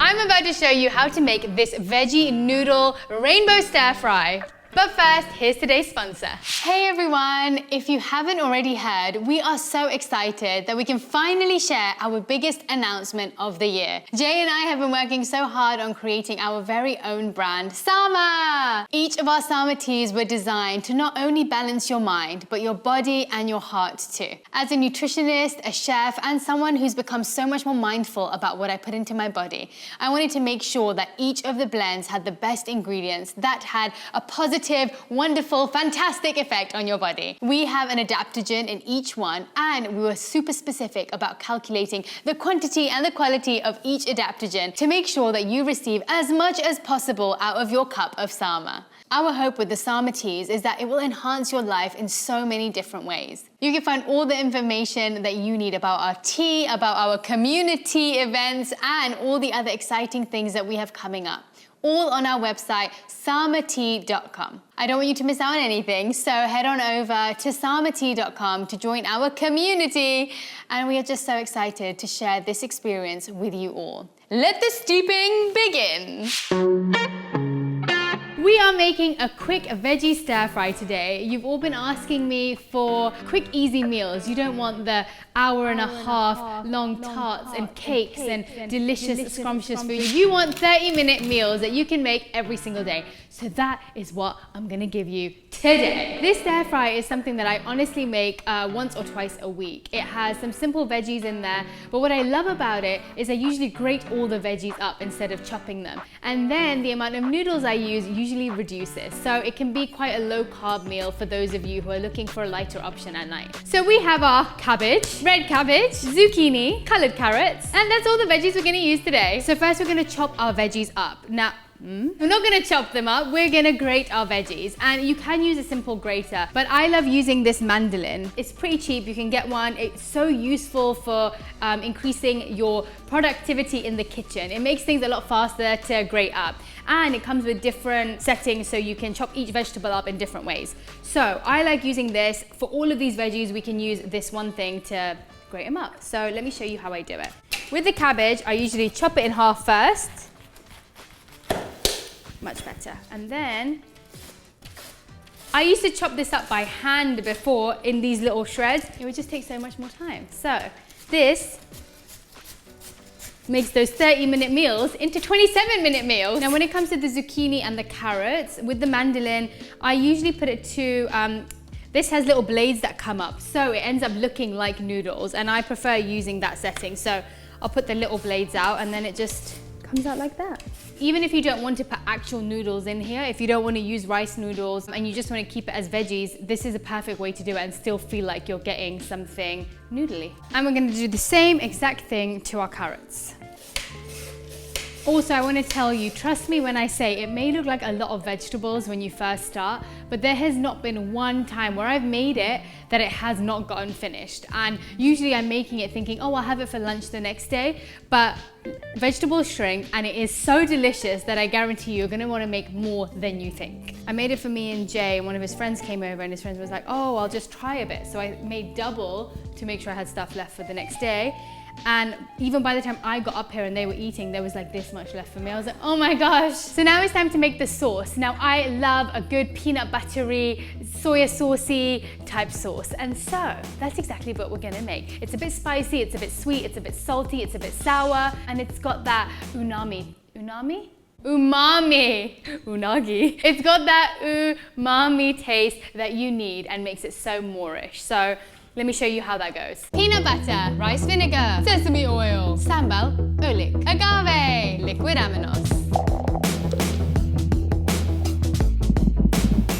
I'm about to show you how to make this veggie noodle rainbow stir fry. But first, here's today's sponsor. Hey everyone, if you haven't already heard, we are so excited that we can finally share our biggest announcement of the year. Jay and I have been working so hard on creating our very own brand, Sama! Each of our Sama teas were designed to not only balance your mind, but your body and your heart too. As a nutritionist, a chef, and someone who's become so much more mindful about what I put into my body, I wanted to make sure that each of the blends had the best ingredients that had a positive, wonderful, fantastic effect on your body. We have an adaptogen in each one, and we were super specific about calculating the quantity and the quality of each adaptogen to make sure that you receive as much as possible out of your cup of Sama. Our hope with the Sama teas is that it will enhance your life in so many different ways. You can find all the information that you need about our tea, about our community events, and all the other exciting things that we have coming up, all on our website, samatea.com. I don't want you to miss out on anything, so head on over to samatea.com to join our community, and we are just so excited to share this experience with you all. Let the steeping begin. We are making a quick veggie stir fry today. You've all been asking me for quick, easy meals. You don't want the hour and a half long tarts and cakes and delicious, scrumptious food. You want 30-minute meals that you can make every single day. So that is what I'm gonna give you today. This stir fry is something that I honestly make once or twice a week. It has some simple veggies in there, but what I love about it is I usually grate all the veggies up instead of chopping them. And then the amount of noodles I use usually reduces. So it can be quite a low carb meal for those of you who are looking for a lighter option at night. So we have our cabbage, red cabbage, zucchini, colored carrots, and that's all the veggies we're gonna use today. So first we're gonna chop our veggies up. Now, we're not gonna chop them up, we're gonna grate our veggies. And you can use a simple grater, but I love using this mandolin. It's pretty cheap, you can get one. It's so useful for increasing your productivity in the kitchen. It makes things a lot faster to grate up. And it comes with different settings so you can chop each vegetable up in different ways. So I like using this. For all of these veggies, we can use this one thing to grate them up. So let me show you how I do it. With the cabbage, I usually chop it in half first. Much better. And then I used to chop this up by hand before in these little shreds. It would just take so much more time. So this makes those 30-minute meals into 27-minute meals. Now when it comes to the zucchini and the carrots, with the mandolin, I usually put it to, this has little blades that come up, so it ends up looking like noodles, and I prefer using that setting. So I'll put the little blades out and then it just comes out like that. Even if you don't want to put actual noodles in here, if you don't want to use rice noodles and you just want to keep it as veggies, this is a perfect way to do it and still feel like you're getting something noodly. And we're going to do the same exact thing to our carrots. Also, I want to tell you, trust me when I say it may look like a lot of vegetables when you first start, but there has not been one time where I've made it that it has not gotten finished. And usually I'm making it thinking, oh, I'll have it for lunch the next day, but vegetables shrink and it is so delicious that I guarantee you're going to want to make more than you think. I made it for me and Jay, and one of his friends came over and his friend was like, oh, I'll just try a bit. So I made double to make sure I had stuff left for the next day. And even by the time I got up here and they were eating, there was like this much left for me. I was like, oh my gosh. So now it's time to make the sauce. Now I love a good peanut buttery, soya saucy type sauce. And so that's exactly what we're gonna make. It's a bit spicy, it's a bit sweet, it's a bit salty, it's a bit sour, and it's got that umami. Unagi. It's got that umami taste that you need and makes it so Moorish. So let me show you how that goes. Peanut butter, rice vinegar, sesame oil, sambal, olik, agave, liquid aminos.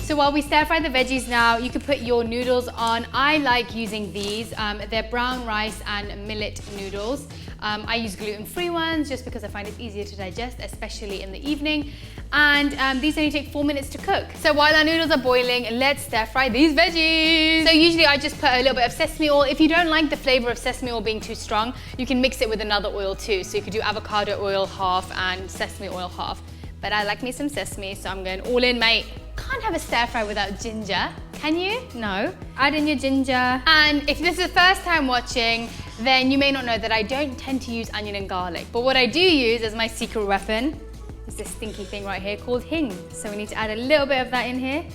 So while we stir fry the veggies now, you can put your noodles on. I like using these. They're brown rice and millet noodles. I use gluten-free ones just because I find it easier to digest, especially in the evening. And these only take 4 minutes to cook. So while our noodles are boiling, let's stir fry these veggies. So usually I just put a little bit of sesame oil. If you don't like the flavor of sesame oil being too strong, you can mix it with another oil too. So you could do avocado oil half and sesame oil half. But I like me some sesame, so I'm going all in, mate. Can't have a stir fry without ginger, can you? No. Add in your ginger. And if this is the first time watching, then you may not know that I don't tend to use onion and garlic. But what I do use as my secret weapon is this stinky thing right here called hing. So we need to add a little bit of that in here.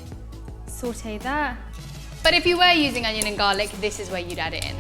Saute that. But if you were using onion and garlic, this is where you'd add it in.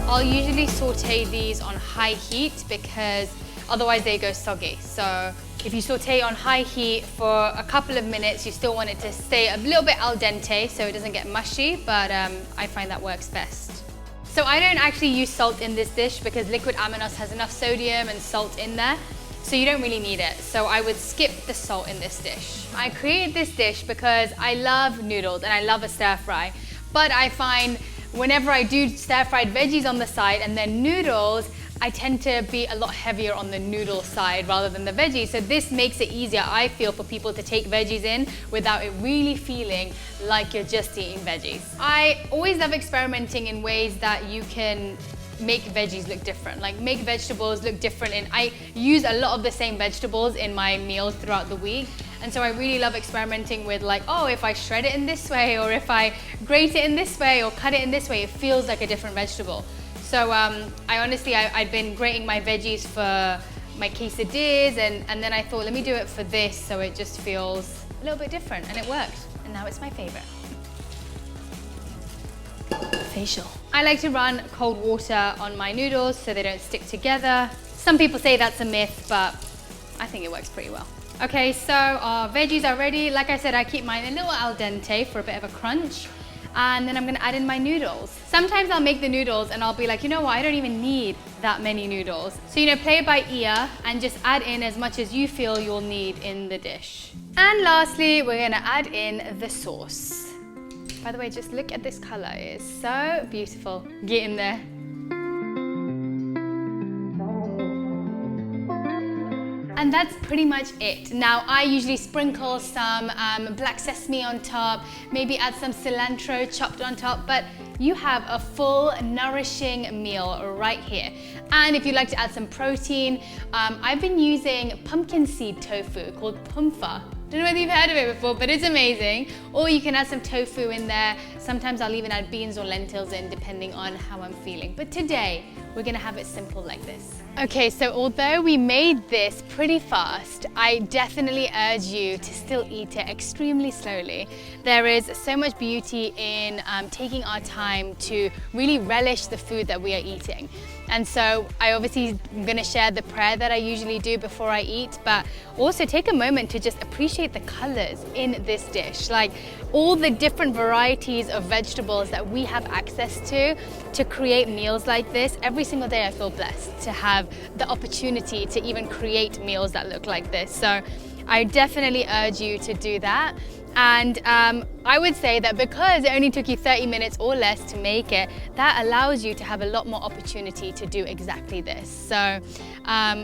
I'll usually saute these on high heat because otherwise they go soggy. So if you saute on high heat for a couple of minutes, you still want it to stay a little bit al dente so it doesn't get mushy, but I find that works best. So I don't actually use salt in this dish because liquid aminos has enough sodium and salt in there, so you don't really need it. So I would skip the salt in this dish. I created this dish because I love noodles and I love a stir fry, but I find whenever I do stir-fried veggies on the side and then noodles, I tend to be a lot heavier on the noodle side rather than the veggies. So this makes it easier, I feel, for people to take veggies in without it really feeling like you're just eating veggies. I always love experimenting in ways that you can make veggies look different, like make vegetables look different. And I use a lot of the same vegetables in my meals throughout the week. And so I really love experimenting with like, oh, if I shred it in this way, or if I grate it in this way, or cut it in this way, it feels like a different vegetable. So I'd been grating my veggies for my quesadillas, and then I thought, let me do it for this so it just feels a little bit different, and it worked. And now it's my favorite. Facial. I like to run cold water on my noodles so they don't stick together. Some people say that's a myth, but I think it works pretty well. Okay, so our veggies are ready. Like I said, I keep mine a little al dente for a bit of a crunch. And then I'm gonna add in my noodles. Sometimes I'll make the noodles and I'll be like, you know what, I don't even need that many noodles. So, you know, play it by ear and just add in as much as you feel you'll need in the dish. And lastly, we're gonna add in the sauce. By the way, just look at this color, it's so beautiful. Get in there. And that's pretty much it. Now, I usually sprinkle some black sesame on top, maybe add some cilantro chopped on top, but you have a full, nourishing meal right here. And if you'd like to add some protein, I've been using pumpkin seed tofu called pumfa. Don't know whether you've heard of it before, but it's amazing. Or you can add some tofu in there. Sometimes I'll even add beans or lentils in, depending on how I'm feeling. But today, we're gonna have it simple like this. Okay, so although we made this pretty fast, I definitely urge you to still eat it extremely slowly. There is so much beauty in taking our time to really relish the food that we are eating. And so I obviously am gonna share the prayer that I usually do before I eat, but also take a moment to just appreciate the colors in this dish. Like all the different varieties of vegetables that we have access to create meals like this. Every single day I feel blessed to have the opportunity to even create meals that look like this. So I definitely urge you to do that. And I would say that because it only took you 30 minutes or less to make it, that allows you to have a lot more opportunity to do exactly this. So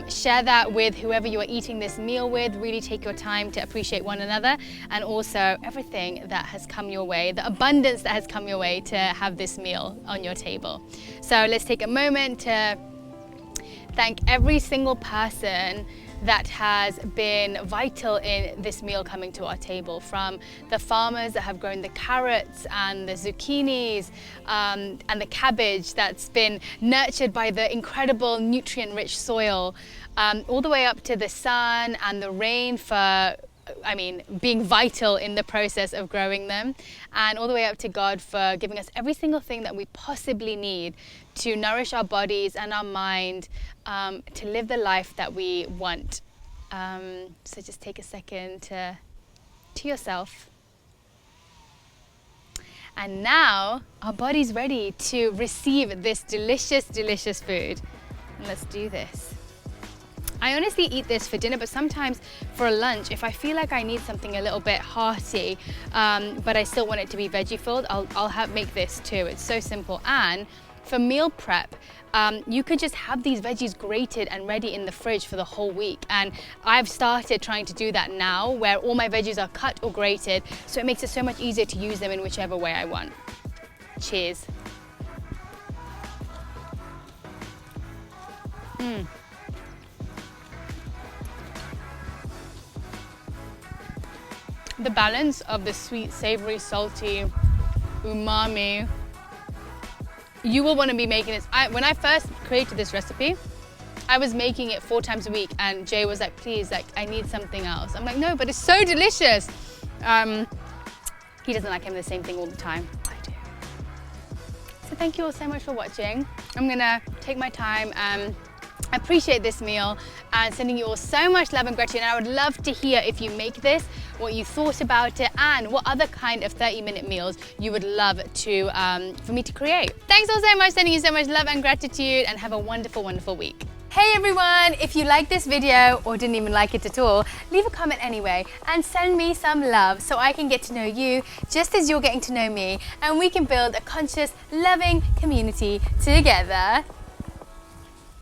share that with whoever you are eating this meal with. Really take your time to appreciate one another, and also everything that has come your way, the abundance that has come your way to have this meal on your table. So let's take a moment to thank every single person that has been vital in this meal coming to our table, from the farmers that have grown the carrots and the zucchinis and the cabbage that's been nurtured by the incredible nutrient-rich soil, all the way up to the sun and the rain for being vital in the process of growing them, and all the way up to God for giving us every single thing that we possibly need to nourish our bodies and our mind, to live the life that we want. So just take a second to yourself. And now our body's ready to receive this delicious, delicious food. Let's do this. I honestly eat this for dinner, but sometimes for lunch, if I feel like I need something a little bit hearty, but I still want it to be veggie filled, I'll make this too. It's so simple. And for meal prep, you could just have these veggies grated and ready in the fridge for the whole week. And I've started trying to do that now, where all my veggies are cut or grated, so it makes it so much easier to use them in whichever way I want. Cheers. the balance of the sweet, savory, salty, umami. You will want to be making this. When I first created this recipe, I was making it 4 times a week, and Jay was like, please, like, I need something else. I'm like, no, but it's so delicious. He doesn't like having the same thing all the time. I do. So thank you all so much for watching. I'm gonna take my time and appreciate this meal and sending you all so much love and gratitude. And I would love to hear if you make this, what you thought about it, and what other kind of 30-minute meals you would love to for me to create. Thanks all so much, sending you so much love and gratitude, and have a wonderful, wonderful week. Hey everyone, if you liked this video or didn't even like it at all, leave a comment anyway and send me some love so I can get to know you just as you're getting to know me, and we can build a conscious, loving community together.